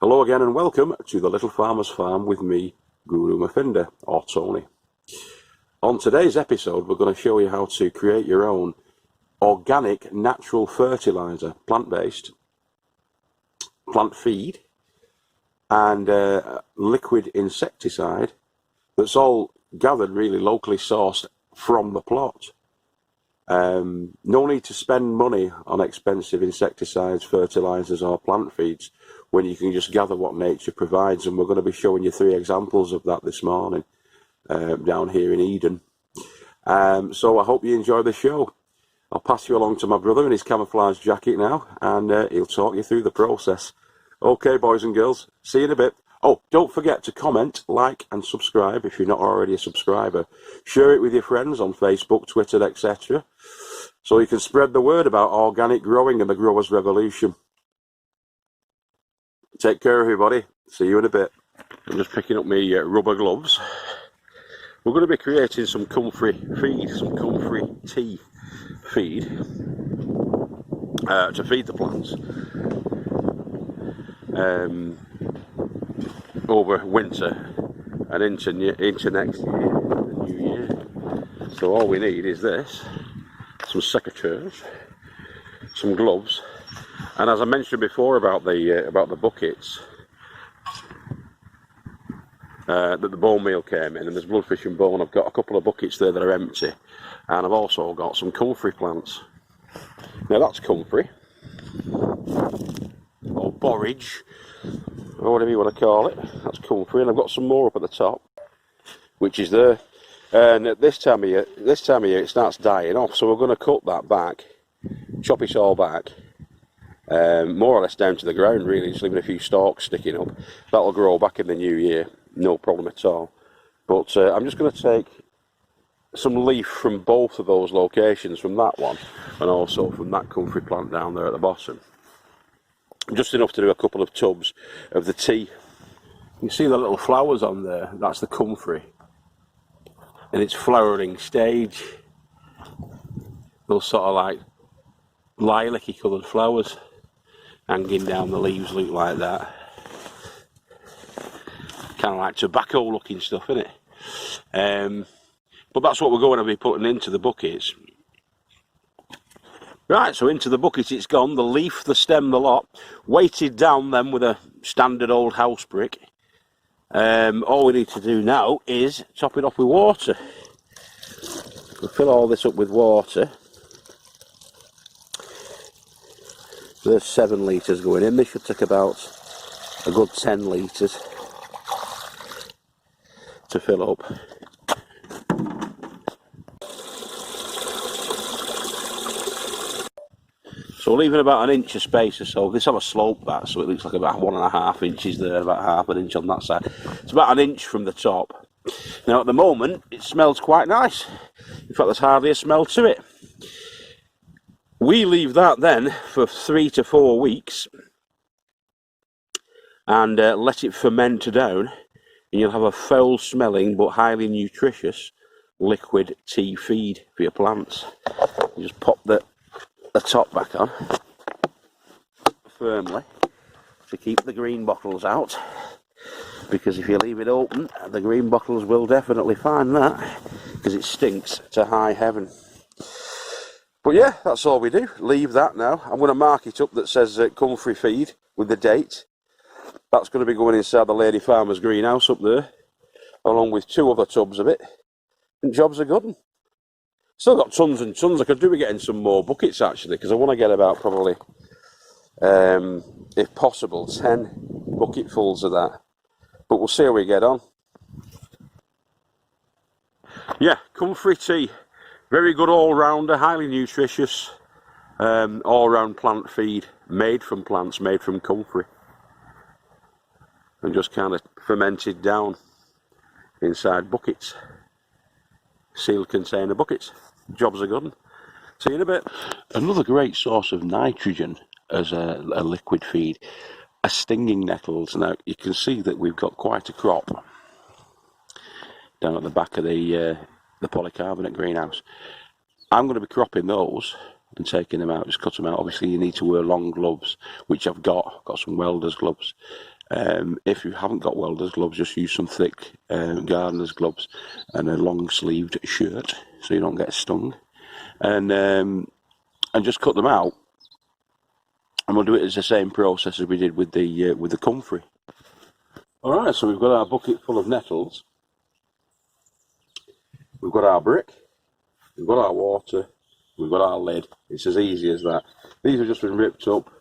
Hello again and welcome to the Little Farmer's Farm with me, Guru Murphinda, or Tony. On today's episode we're going to show you how to create your own organic natural fertiliser, plant-based, plant feed and liquid insecticide that's all gathered really locally sourced from the plot. No need to spend money on expensive insecticides, fertilisers or plant feeds when you can just gather what nature provides, and we're going to be showing you 3 examples of that this morning down here in Eden. So I hope you enjoy the show. I'll pass you along to my brother in his camouflage jacket now, and he'll talk you through the process. Okay, boys and girls, see you in a bit. Oh, don't forget to comment, like and subscribe if you're not already a subscriber. Share it with your friends on Facebook, Twitter, etc. so you can spread the word about organic growing and the growers' revolution. Take care, everybody. See you in a bit. I'm just picking up my rubber gloves. We're going to be creating some comfrey feed, some comfrey tea feed to feed the plants over winter and into next year, the new year. So all we need is this, some secateurs, some gloves. And as I mentioned before about the buckets that the bone meal came in, and there's bloodfish and bone, I've got a couple of buckets there that are empty, and I've also got some comfrey plants. Now that's comfrey, or borage, or whatever you want to call it. That's comfrey, and I've got some more up at the top, which is there. And at this time of year it starts dying off, so we're going to cut that back, chop it all back. More or less down to the ground really, just leaving a few stalks sticking up. That'll grow back in the new year, no problem at all. But I'm just going to take some leaf from both of those locations, from that one and also from that comfrey plant down there at the bottom. Just enough to do a couple of tubs of the tea. You see the little flowers on there, that's the comfrey. In its flowering stage. Those sort of like lilac-y coloured flowers hanging down the leaves look like that. Kind of like tobacco looking stuff, isn't it? But that's what we're going to be putting into the buckets. Right, so into the bucket it's gone, the leaf, the stem, the lot, weighted down then with a standard old house brick. All we need to do now is top it off with water. We'll fill all this up with water. There's 7 litres going in. This should take about a good 10 litres to fill up. So leaving about 1 inch of space or so. This have a slope back, so it looks like about 1.5 inches there, about half an inch on that side. It's about 1 inch from the top. Now at the moment it smells quite nice. In fact, there's hardly a smell to it. We leave that then for 3 to 4 weeks and let it ferment down, and you'll have a foul smelling but highly nutritious liquid tea feed for your plants. You just pop the top back on firmly to keep the green bottles out, because if you leave it open the green bottles will definitely find that, because it stinks to high heaven. But yeah, that's all we do. Leave that now. I'm going to mark it up that says comfrey feed with the date. That's going to be going inside the lady farmer's greenhouse up there, along with 2 other tubs of it. And jobs are good. Still got tons and tons. I could do with getting some more buckets actually, because I want to get about probably, if possible, 10 bucketfuls of that. But we'll see how we get on. Yeah, comfrey tea. Very good all-rounder, highly nutritious, all-round plant feed, made from plants, made from comfrey. And just kind of fermented down inside buckets. Sealed container buckets. Jobs are good. See you in a bit. Another great source of nitrogen as a liquid feed are stinging nettles. Now you can see that we've got quite a crop down at the back of the polycarbonate greenhouse. I'm going to be cropping those and taking them out, just cut them out. Obviously you need to wear long gloves, which I've got some welder's gloves, If you haven't got welder's gloves, just use some thick gardener's gloves and a long-sleeved shirt so you don't get stung, and just cut them out. And we'll do it as the same process as we did with the Comfrey. All right, so we've got our bucket full of nettles. We've got our brick. We've got our water. We've got our lid. It's as easy as that. These have just been ripped up,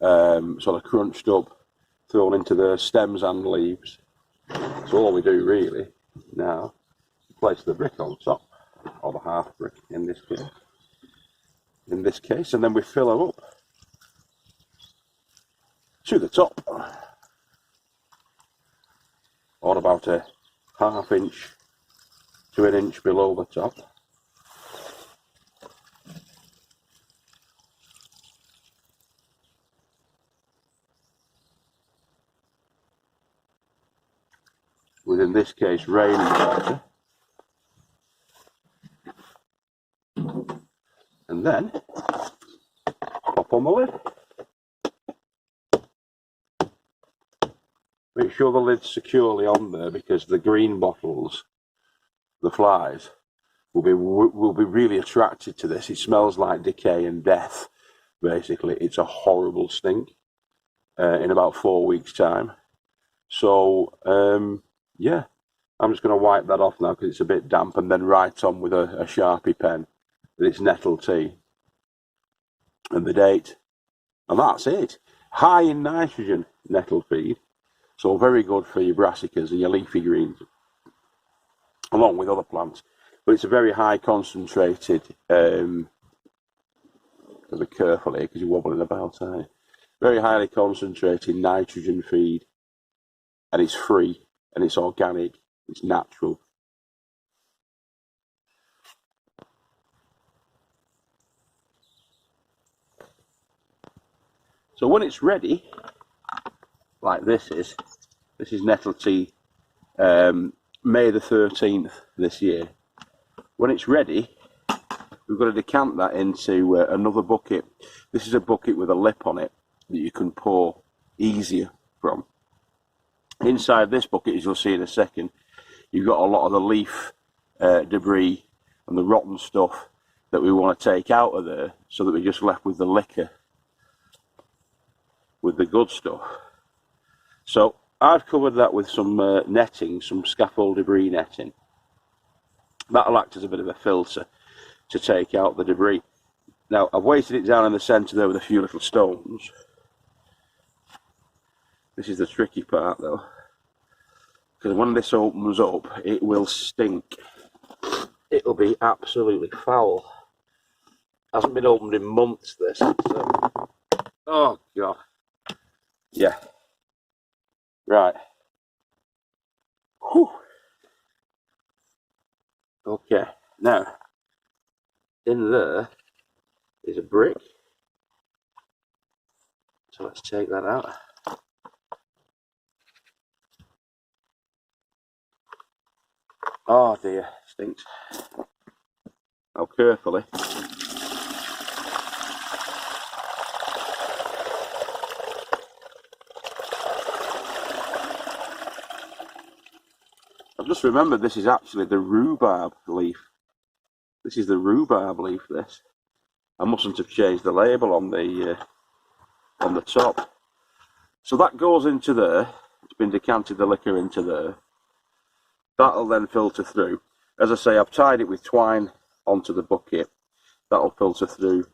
sort of crunched up, thrown into the stems and leaves. So all we do really now is place the brick on top, or the half brick in this case, and then we fill them up to the top, or about a ½ inch to an inch below the top. With, in this case, rain water. And then pop on the lid. Make sure the lid's securely on there, because the green bottles, the flies, will be really attracted to this. It smells like decay and death, basically. It's a horrible stink in about 4 weeks' time. So, yeah, I'm just going to wipe that off now because it's a bit damp, and then write on with a Sharpie pen that it's nettle tea and the date. And that's it. High in nitrogen nettle feed. So very good for your brassicas and your leafy greens, along with other plants. But it's a very high concentrated, be careful here because you're wobbling about, aren't you? Very highly concentrated nitrogen feed, and it's free, and it's organic, it's natural. So when it's ready, like this is nettle tea, May the 13th this year. When it's ready, we've got to decant that into another bucket. This is a bucket with a lip on it that you can pour easier from. Inside this bucket, as you'll see in a second, you've got a lot of the leaf debris and the rotten stuff that we want to take out of there, so that we're just left with the liquor, with the good stuff. So I've covered that with some netting, some scaffold debris netting. That'll act as a bit of a filter to take out the debris. Now, I've weighted it down in the centre there with a few little stones. This is the tricky part though, because when this opens up, it will stink. It'll be absolutely foul. Hasn't been opened in months, this. So. Oh God. Yeah. Right. Whew. Okay. Now, in there is a brick. So let's take that out. Oh dear, stinks. Now carefully. I've just remembered this is actually the rhubarb leaf. This is the rhubarb leaf, this. I mustn't have changed the label on the top. So that goes into there. It's been decanted the liquor into there. That'll then filter through. As I say, I've tied it with twine onto the bucket. That'll filter through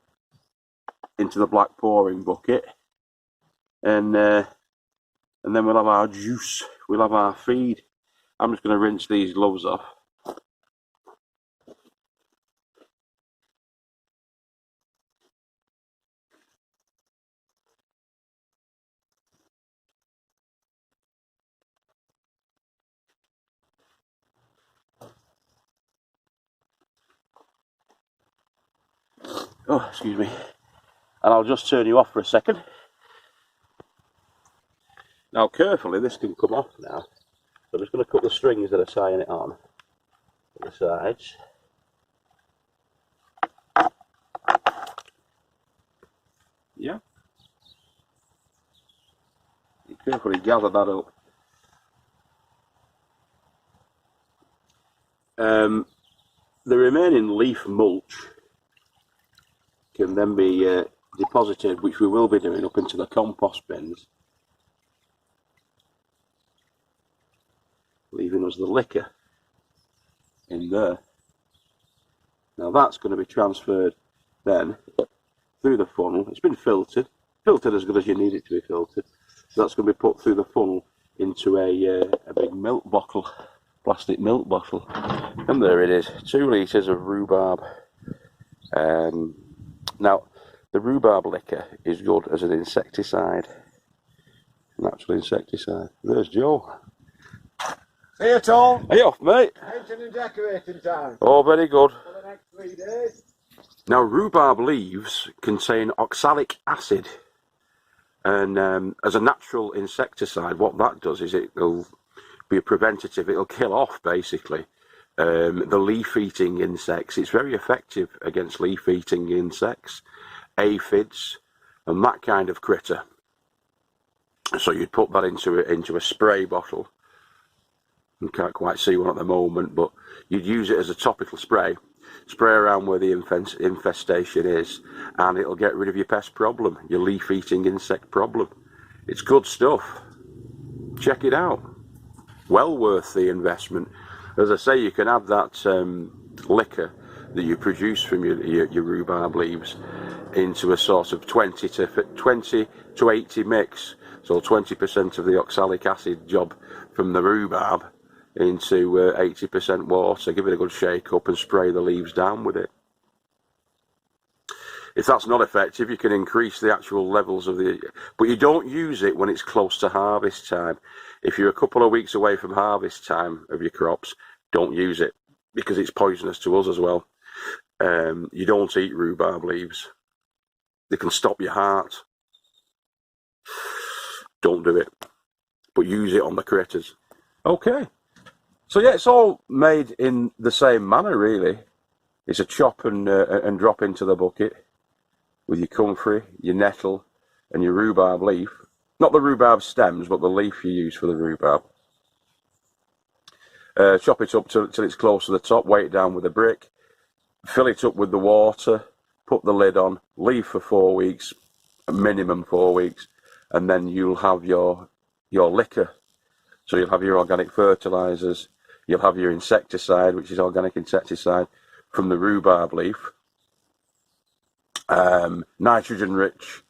into the black pouring bucket. And then we'll have our juice. We'll have our feed. I'm just going to rinse these gloves off. Oh, excuse me. And I'll just turn you off for a second. Now carefully, this can come off now. So I'm just going to cut the strings that are tying it on the sides. Yeah. Carefully gather that up. The remaining leaf mulch can then be deposited, which we will be doing, up into the compost bins, leaving us the liquor in there. Now that's going to be transferred then through the funnel. It's been filtered as good as you need it to be filtered. So that's going to be put through the funnel into a big milk bottle, plastic milk bottle. And there it is, 2 litres of rhubarb. Now, the rhubarb liquor is good as an insecticide, natural insecticide. There's Joe. See you, Tom. Are you off, mate? Painting and decorating time. Oh, very good. For the next 3 days. Now, rhubarb leaves contain oxalic acid, and as a natural insecticide, what that does is it'll be a preventative. It'll kill off, basically, the leaf-eating insects. It's very effective against leaf-eating insects, aphids, and that kind of critter. So you'd put that into a spray bottle. You can't quite see one at the moment, but you'd use it as a topical spray around where the infestation is, and it'll get rid of your pest problem, your leaf-eating insect problem. It's good stuff. Check it out. Well worth the investment. As I say, you can add that liquor that you produce from your rhubarb leaves into a sort of 20 to 80 mix. So 20% of the oxalic acid job from the rhubarb into 80% water. Give it a good shake up and spray the leaves down with it. If that's not effective, you can increase the actual levels of but you don't use it when it's close to harvest time. If you're a couple of weeks away from harvest time of your crops, don't use it, because it's poisonous to us as well. You don't eat rhubarb leaves. They can stop your heart. Don't do it, but use it on the critters. Okay. So yeah, it's all made in the same manner, really. It's a chop and drop into the bucket with your comfrey, your nettle, and your rhubarb leaf. Not the rhubarb stems, but the leaf you use for the rhubarb. Chop it up till it's close to the top, weigh it down with a brick, fill it up with the water, put the lid on, leave for 4 weeks, a minimum 4 weeks, and then you'll have your liquor. So you'll have your organic fertilizers, you'll have your insecticide, which is organic insecticide from the rhubarb leaf, nitrogen-rich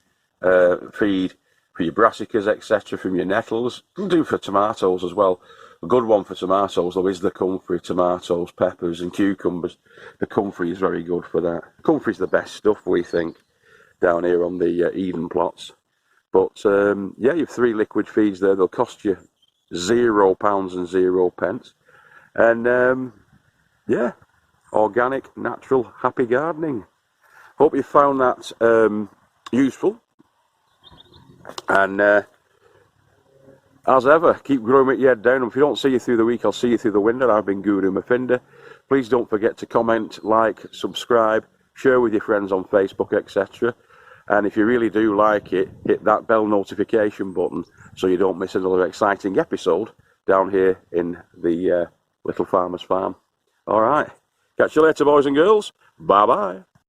feed for your brassicas, etc., from your nettles. It'll do for tomatoes as well. A good one for tomatoes, though, is the comfrey, tomatoes, peppers, and cucumbers. The comfrey is very good for that. Comfrey's the best stuff, we think, down here on the Eden plots. But yeah, you've 3 liquid feeds there. They'll cost you £0 and 0 pence. And yeah, organic, natural, happy gardening. Hope you found that useful. And as ever, keep growing with your head down. And if you don't see you through the week, I'll see you through the window. I've been Guru Murphinda. Please don't forget to comment, like, subscribe, share with your friends on Facebook, etc. And if you really do like it, hit that bell notification button so you don't miss another exciting episode down here in the Little Farmer's Farm. All right. Catch you later, boys and girls. Bye-bye.